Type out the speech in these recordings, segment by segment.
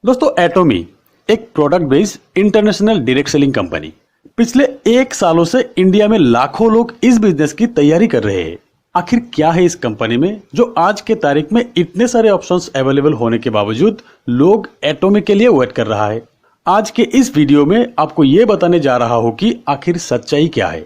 दोस्तों एटोमी एक product based international direct selling company पिछले 1 सालों से इंडिया में लाखों लोग इस बिजनेस की तैयारी कर रहे हैं। आखिर क्या है इस कंपनी में जो आज के तारीख में इतने सारे ऑप्शंस अवेलेबल होने के बावजूद लोग एटोमी के लिए वेट कर रहा है। आज के इस वीडियो में आपको ये बताने जा रहा हूं कि आखिर सच्चाई क्या है।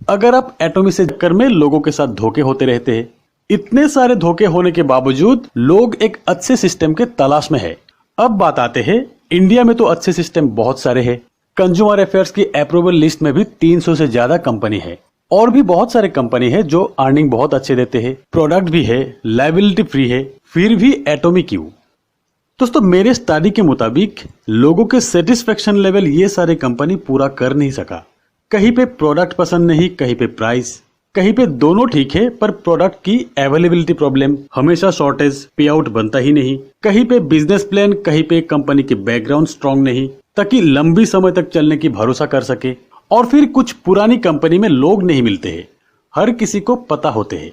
अगर आप एटोमी से चक्कर में लोगों के साथ धोखे होते रहते हैं, इतने सारे धोखे होने के बावजूद लोग एक अच्छे सिस्टम के तलाश में है। अब बात आते हैं, इंडिया में तो अच्छे सिस्टम बहुत सारे हैं। कंज्यूमर अफेयर्स की अप्रूवल लिस्ट में भी 300 से ज्यादा कंपनी है और भी बहुत सारे कंपनी है जो अर्निंग बहुत अच्छे देते हैं, प्रोडक्ट भी है, लायबिलिटी फ्री है, फिर भी एटोमी क्यों? दोस्तों मेरे स्टडी के मुताबिक लोगों के सेटिस्फेक्शन लेवल ये सारे कंपनी पूरा कर नहीं सका। कहीं पे प्रोडक्ट पसंद नहीं, कहीं पे प्राइस, कहीं पे दोनों ठीक है पर प्रोडक्ट की अवेलेबिलिटी प्रॉब्लम, हमेशा शॉर्टेज, पे आउट बनता ही नहीं। कहीं पे बिजनेस प्लान, कहीं पे कंपनी के बैकग्राउंड स्ट्रांग नहीं ताकि लंबी समय तक चलने की भरोसा कर सके। और फिर कुछ पुरानी कंपनी में लोग नहीं मिलते हैं, हर किसी को पता होते हैं।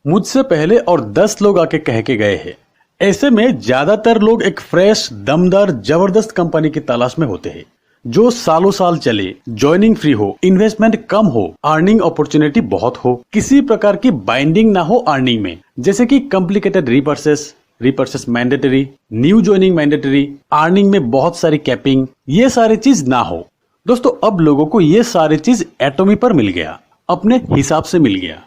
मुझसे पहले और 10 लोग आके कह के गए हैं। ऐसे में ज्यादातर लोग एक फ्रेश, दमदार, जबरदस्त कंपनी की तलाश में होते हैं जो सालों साल चले, ज्वाइनिंग फ्री हो, इन्वेस्टमेंट कम हो, अर्निंग अपॉर्चुनिटी बहुत हो, किसी प्रकार की बाइंडिंग ना हो अर्निंग में, जैसे कि complicated repurchase mandatory, new joining mandatory, earning में बहुत सारी कैपिंग, ये सारी चीज ना हो। दोस्तों अब लोगों को ये सारी चीज एटोमी पर मिल गया, अपने हिसाब से मिल गया।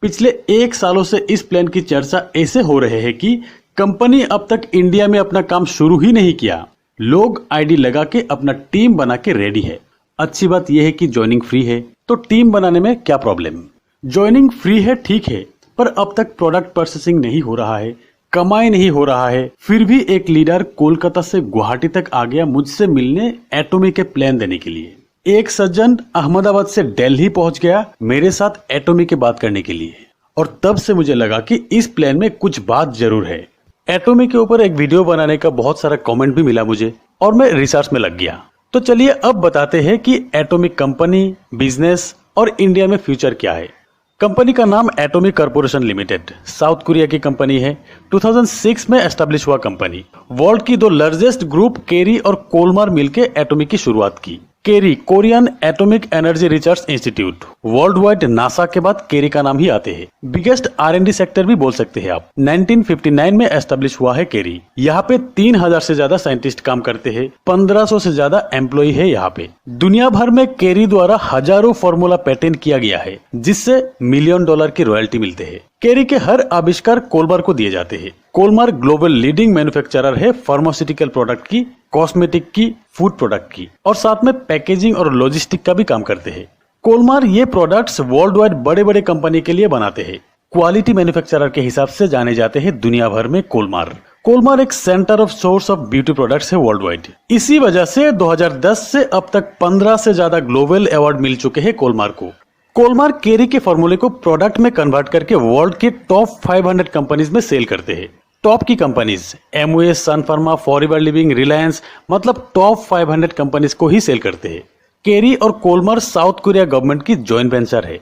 पिछले 1 सालों से इस प्लान की चर्चा ऐसे हो रहे है कि कंपनी अब तक इंडिया में अपना काम शुरू ही नहीं किया। लोग आईडी लगा के अपना टीम बना के रेडी है। अच्छी बात यह है कि ज्वाइनिंग फ्री है, तो टीम बनाने में क्या प्रॉब्लम? ज्वाइनिंग फ्री है ठीक है, पर अब तक प्रोडक्ट प्रोसेसिंग नहीं हो रहा है, कमाई नहीं हो रहा है। फिर भी एक लीडर कोलकाता से गुवाहाटी तक आ गया मुझसे मिलने एटोमी के प्लान देने के लिए। एक सज्जन अहमदाबाद से दिल्ली पहुंच गया मेरे साथ एटोमी की बात करने के लिए। और तब से मुझे लगा कि इस प्लान में कुछ बात जरूर है। एटोमी के ऊपर एक वीडियो बनाने का बहुत सारा कमेंट भी मिला मुझे और मैं रिसर्च में लग गया। तो चलिए अब बताते हैं कि एटोमी कंपनी, बिजनेस और इंडिया में फ्यूचर क्या है। कंपनी का नाम Atomy corporation limited, south Korea की कंपनी है। 2006 में एस्टेब्लिश हुआ कंपनी। वर्ल्ड की 2 लार्जेस्ट ग्रुप केरी और कोलमार मिलकर एटोमी की शुरुआत की। KAERI Korean atomic energy research institute, world wide NASA के बाद केरी का नाम ही आते हैं। बिगेस्ट R&D सेक्टर भी बोल सकते हैं आप। 1959 में एस्टेब्लिश हुआ है केरी। यहाँ पे 3000 से ज्यादा साइंटिस्ट काम करते हैं, 1500 से ज्यादा एम्प्लॉय है यहाँ पे। दुनिया भर में केरी द्वारा हजारों फॉर्मूला पेटेंट किया गया है जिससे $1 मिलियन की रॉयल्टी मिलते हैं। केरी के हर आविष्कार कोलमार को दिए जाते हैं। कोलमार ग्लोबल लीडिंग मैन्युफैक्चरर है फार्मास्यूटिकल प्रोडक्ट की, कॉस्मेटिक की, फूड प्रोडक्ट की और साथ में पैकेजिंग और लॉजिस्टिक का भी काम करते हैं। कोलमार ये प्रोडक्ट्स वर्ल्ड वाइड बड़े बड़े कंपनी के लिए बनाते हैं। क्वालिटी मैन्युफैक्चरर के हिसाब से जाने जाते हैं दुनिया भर में कोलमार एक centre of source of beauty products है वर्ल्ड वाइड। इसी वजह से 2010 से अब तक 15 से ज्यादा ग्लोबल अवार्ड मिल चुके हैं कोलमार को। कोलमार केरी के फॉर्मूले को प्रोडक्ट में कन्वर्ट करके वर्ल्ड के टॉप 500 कंपनीज में सेल करते हैं। टॉप की कंपनीज एमवे, सन फार्मा, फॉरएवर लिविंग, रिलायंस, मतलब टॉप 500 कंपनीज को ही सेल करते हैं। केरी और कोलमार साउथ कोरिया गवर्नमेंट की जॉइंट वेंचर है।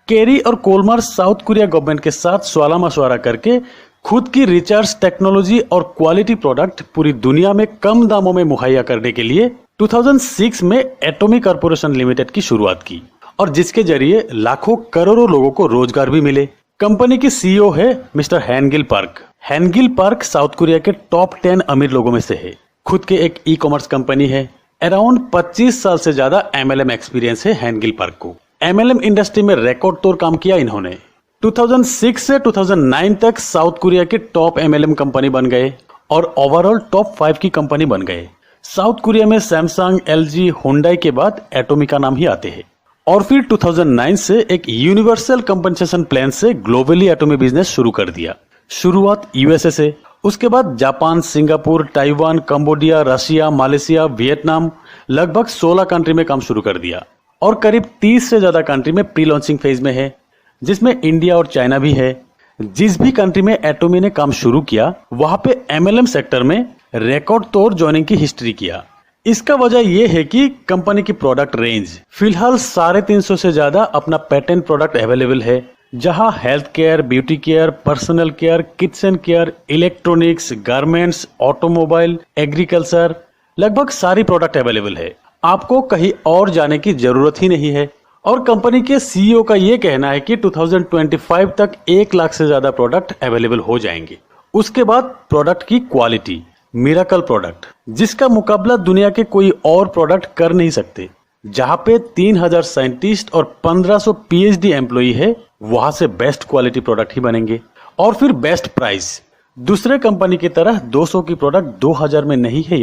केरी और कोलमार साउथ कोरिया गवर्नमेंट के साथ सलाह मशवरा करके खुद की रिसर्च, टेक्नोलॉजी और क्वालिटी प्रोडक्ट पूरी दुनिया में कम दामों में मुहैया करने के लिए 2006 में एटोमी कॉर्पोरेशन लिमिटेड की शुरुआत की और जिसके जरिए लाखों करोड़ों लोगों को रोजगार भी मिले। कंपनी की सीईओ है mister Hangil Park. Hangil Park South Korea के टॉप 10 अमीर लोगों में से है। खुद के एक ई-कॉमर्स कंपनी है। अराउंड 25 साल से ज्यादा MLM एक्सपीरियंस है हैनगिल पार्क को। MLM इंडस्ट्री में रिकॉर्ड तोड़ काम किया इन्होंने। 2006 से 2009 तक साउथ कोरिया के टॉप MLM कंपनी बन गए और ओवरऑल टॉप 5 की कंपनी बन गए। साउथ कोरिया में सैमसंग, LG, हुंडई के बाद एटोमी का नाम ही आते हैं। और फिर 2009 से एक यूनिवर्सल कंपनसेशन प्लान से ग्लोबली एटोमी बिजनेस शुरू कर दिया। शुरुआत USA से, उसके बाद Japan, Singapore, Taiwan, Cambodia, Russia, Malaysia, Vietnam, लगभग 16 कंट्री में काम शुरू कर दिया और करीब 30 से ज्यादा कंट्री में प्री लॉन्चिंग फेज में है, जिसमें इंडिया और चाइना भी है। जिस भी कंट्री में एटोमी ने काम शुरू किया वहां पे MLM सेक्टर में रिकॉर्ड तोड़ ज्वाइनिंग की हिस्ट्री किया। इसका वजह यह है कि कंपनी की प्रोडक्ट रेंज फिलहाल 350 से ज्यादा अपना पेटेंट प्रोडक्ट अवेलेबल है। जहां health care, beauty care, personal care, kitchen care, electronics, garments, automobile, agriculture, लगभग सारी प्रोडक्ट अवेलेबल है। आपको कहीं और जाने की जरूरत ही नहीं है। और कंपनी के सीईओ का ये कहना है कि 2025 तक 1 लाख से ज्यादा प्रोडक्ट अवेलेबल हो जाएंगे। उसके बाद प्रोडक्ट की क्वालिटी, मिरेकल प्रोडक्ट, जिसका मुकाबला दुनिया के कोई और प्रोडक्ट कर नहीं सकते। जहां पे 3000 साइंटिस्ट और 1500 पीएचडी एम्प्लॉई है, वहां से बेस्ट क्वालिटी प्रोडक्ट ही बनेंगे। और फिर बेस्ट प्राइस, दूसरे कंपनी की तरह 200 की प्रोडक्ट 2000 में नहीं है।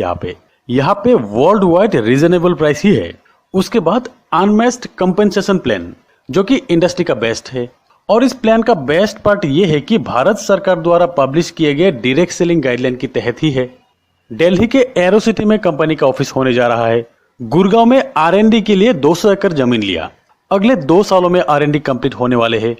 यहाँ पे वर्ल्ड वाइड रीजनेबल प्राइस ही है। उसके बाद अनमैच्ड कंपेंसेशन प्लान, जो कि इंडस्ट्री का बेस्ट है। और इस प्लान का बेस्ट पार्ट ये है कि भारत सरकार द्वारा पब्लिश किए गए डायरेक्ट सेलिंग गाइडलाइन के तहत ही है। दिल्ली के एरो सिटी में कंपनी का ऑफिस होने जा रहा है। गुड़गांव में R&D के लिए 200 एकड़ जमीन लिया। अगले 2 सालों में R&D कंप्लीट होने वाले हैं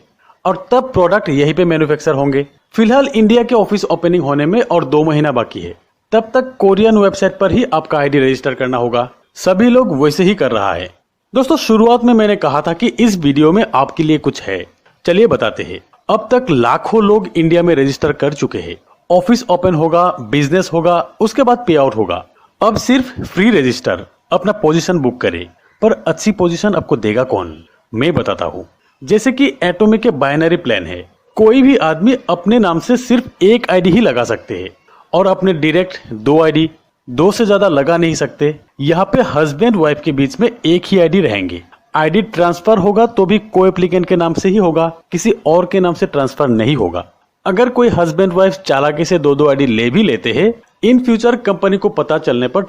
और तब प्रोडक्ट यहीं पे मैन्युफैक्चर होंगे। फिलहाल इंडिया के ऑफिस ओपनिंग होने में और 2 महीना बाकी है। तब तक कोरियन वेबसाइट पर ही आपका आईडी रजिस्टर करना होगा। सभी लोग वैसे ही कर रहा है। दोस्तों, शुरुआत में मैंने कहा था कि इस वीडियो में आपके लिए कुछ है। चलिए बताते हैं। अब तक लाखों लोग इंडिया में रजिस्टर कर चुके हैं। ऑफिस ओपन होगा, बिजनेस होगा, उसके बाद पे आउट होगा। अब सिर्फ फ्री रजिस्टर, अपना पोजीशन बुक करें। पर अच्छी पोजीशन आपको देगा कौन, मैं बताता हूँ। जैसे कि एटॉमिक के बाइनरी प्लान है। कोई भी आदमी अपने नाम से सिर्फ 1 आईडी ही लगा सकते हैं और अपने डायरेक्ट 2 आईडी, 2 से ज्यादा लगा नहीं सकते। यहाँ पे हस्बैंड वाइफ के बीच में एक ही आईडी रहेंगे। आईडी ट्रांसफर होगा तो भी को एप्लीकेंट के नाम से ही होगा, किसी और के नाम से ट्रांसफर नहीं होगा। अगर कोई हस्बैंड वाइफ चालाकी से 2-2 आईडी ले भी लेते हैं, इन फ्यूचर कंपनी को पता चलने पर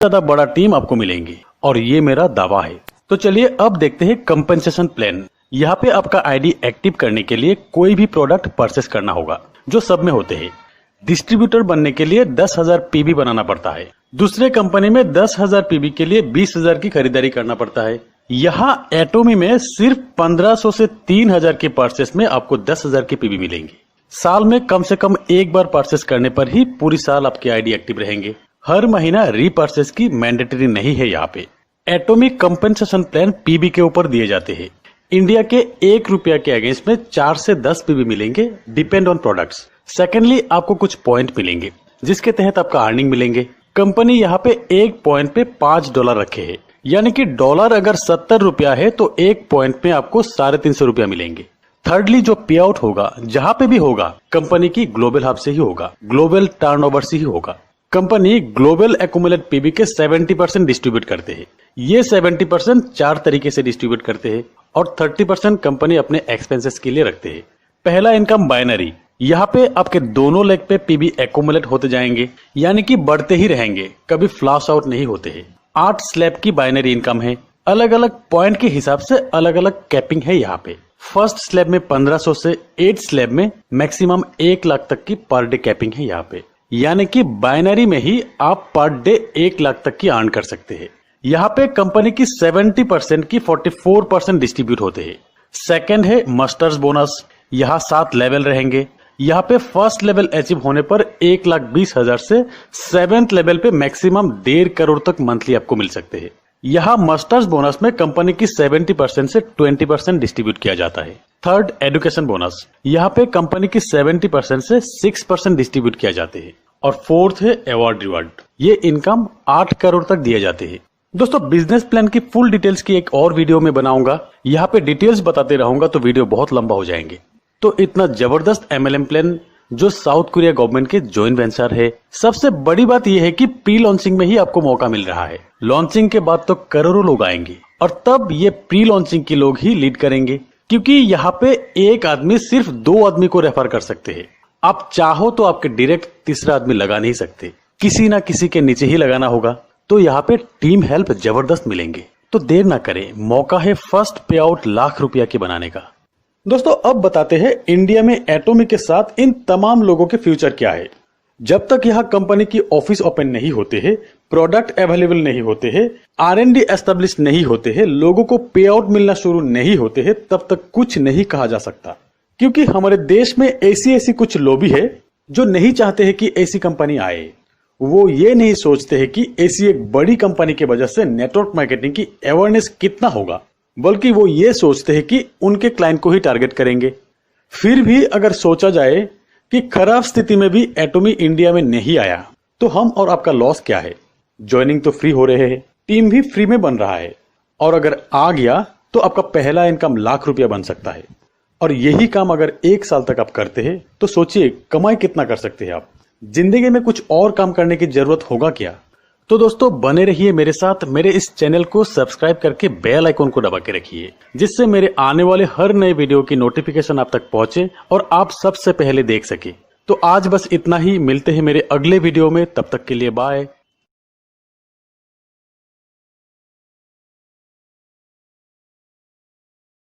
ज्यादा बड़ा टीम आपको मिलेंगी और ये मेरा दावा है। तो चलिए अब देखते हैं कंपनसेशन प्लान। यहाँ पे आपका आईडी एक्टिव करने के लिए कोई भी प्रोडक्ट परचेस करना होगा, जो सब में होते हैं। डिस्ट्रीब्यूटर बनने के लिए 10,000 पीबी बनाना पड़ता है। दूसरे कंपनी में 10,000 पीबी के लिए 20,000 की खरीदारी करना पड़ता है। यहाँ एटोमी में सिर्फ 1500 से 3000 की परचेस में आपको 10,000 की पीबी मिलेंगी। साल में कम से कम एक बार परचेस करने पर ही पूरी साल आपके आईडी एक्टिव रहेंगे। हर महीना रीपर्चेस की मैंडेटरी नहीं है। यहाँ पे एटॉमिक कंपेंसेशन प्लान पीबी के ऊपर दिए जाते हैं। इंडिया के 1 रुपया के अगेंस्ट में 4 से 10 पीबी मिलेंगे, डिपेंड ऑन प्रोडक्ट्स। सेकेंडली, आपको कुछ पॉइंट मिलेंगे जिसके तहत आपका अर्निंग मिलेंगे। कंपनी यहाँ पे 1 पॉइंट पे $5 रखे है, यानी कि डॉलर अगर 70 रुपया है तो 1 पॉइंट में आपको 350 रुपया मिलेंगे। थर्डली, जो पे आउट होगा जहां पे भी होगा, कंपनी की ग्लोबल हब से ही होगा, ग्लोबल टर्नओवर से ही होगा। कंपनी ग्लोबल एक्यूमुलेट पीबी के 70% डिस्ट्रीब्यूट करते हैं। ये 70% 4 तरीके से डिस्ट्रीब्यूट करते हैं और 30% कंपनी अपने एक्सपेंसेस के लिए रखते हैं। पहला इनकम बाइनरी, यहाँ पे आपके दोनों लेग पे पीबी एक्यूमुलेट होते जाएंगे, यानी कि बढ़ते ही रहेंगे, कभी फ्लैश आउट नहीं होते हैं। 8 स्लैब की बाइनरी इनकम है। अलग अलग पॉइंट के हिसाब से अलग अलग कैपिंग है। यहाँ पे फर्स्ट स्लैब में 1500 से 8 स्लैब में मैक्सिमम 1 लाख तक की पर डे कैपिंग है। यहाँ पे यानी कि बाइनरी में ही आप पर डे 1 लाख तक की अर्न कर सकते हैं। यहाँ पे कंपनी की 70% की 44% डिस्ट्रीब्यूट होते हैं। सेकंड है मास्टर्स बोनस। यहाँ 7 लेवल रहेंगे। यहाँ पे फर्स्ट लेवल अचीव होने पर 1,20,000 से 7th लेवल पे मैक्सिमम 1.5 करोड़ तक मंथली आपको मिल सकते हैं। यहाँ मास्टर्स बोनस में कंपनी की 70% से 20% डिस्ट्रीब्यूट किया जाता है। Third, education bonus. यहाँ पे कंपनी की 70% से 6% डिस्ट्रीब्यूट किया जाते हैं। और फोर्थ है अवार्ड रिवार्ड। ये इनकम 8 करोड़ तक दिए जाते हैं। दोस्तों, बिजनेस प्लान की फुल डिटेल्स की एक और वीडियो में बनाऊंगा। यहाँ पे डिटेल्स बताते रहूंगा तो वीडियो बहुत लंबा हो जाएंगे। तो इतना जबरदस्त MLM प्लान जो साउथ कोरिया गवर्नमेंट के जॉइंट वेंचर है। सबसे बड़ी बात यह है कि प्री लॉन्चिंग में ही आपको मौका मिल रहा है। लॉन्चिंग के बाद तो करोड़ों लोग आएंगे और तब ये प्री लॉन्चिंग के लोग ही लीड करेंगे, क्योंकि यहाँ पे एक आदमी सिर्फ 2 आदमी को रेफर कर सकते हैं। आप चाहो तो आपके डायरेक्ट तीसरा आदमी लगा नहीं सकते, किसी ना किसी के नीचे ही लगाना होगा। तो यहाँ पे टीम हेल्प जबरदस्त मिलेंगे। तो देर ना करें, मौका है फर्स्ट पे आउट लाख रुपया के बनाने का। दोस्तों, अब बताते हैं इंडिया में एटॉमिक के साथ इन तमाम लोगों के फ्यूचर क्या है। जब तक यहाँ कंपनी की ऑफिस ओपन नहीं होते हैं, प्रोडक्ट अवेलेबल नहीं होते हैं, R&D एस्टेब्लिश नहीं होते हैं, लोगों को पे आउट मिलना शुरू नहीं होते हैं, तब तक कुछ नहीं कहा जा सकता। क्योंकि हमारे देश में ऐसी कुछ लॉबी है जो नहीं चाहते हैं कि ऐसी कंपनी आए। वो ये नहीं सोचते हैं कि ऐसी एक बड़ी कंपनी की वजह से नेटवर्क मार्केटिंग की अवेयरनेस कितना होगा, बल्कि वो ये सोचते हैं कि उनके क्लाइंट को ही टारगेट करेंगे। फिर भी अगर सोचा जाए कि खराब स्थिति में भी एटोमी इंडिया में नहीं आया तो हम और आपका लॉस क्या है? ज्वाइनिंग तो फ्री हो रहे हैं, टीम भी फ्री में बन रहा है, और अगर आ गया तो आपका पहला इनकम ₹1,00,000 बन सकता है। और यही काम अगर 1 साल तक आप करते हैं तो सोचिए कमाई कितना कर सकते हैं आप। जिंदगी में कुछ और काम करने की जरूरत होगा क्या? तो दोस्तों बने रहिए मेरे साथ, मेरे इस चैनल को सब्सक्राइब करके बेल आइकन को दबा के रखिए, जिससे मेरे आने वाले हर नए वीडियो की नोटिफिकेशन आप तक पहुंचे और आप सबसे पहले देख सके। तो आज बस इतना ही, मिलते हैं मेरे अगले वीडियो में, तब तक के लिए बाय।